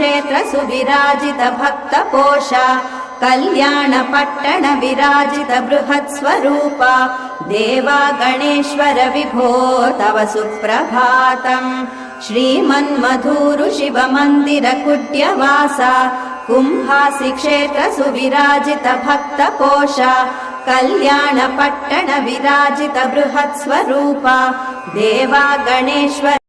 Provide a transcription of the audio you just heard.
क्षेत्र सुविराजित भक्तपोषा कल्याणपट्टण विराजित बृहत्स्वरूपा देवा गणेश्वर विभो तव सुप्रभातम् श्रीमन्मधुरु शिव मन्दिर कुड्यवासा कुम्भासि क्षेत्र सुविराजित भक्तपोषा कल्याणपट्टण विराजित बृहत्स्वरूपा देवा गणेश्वर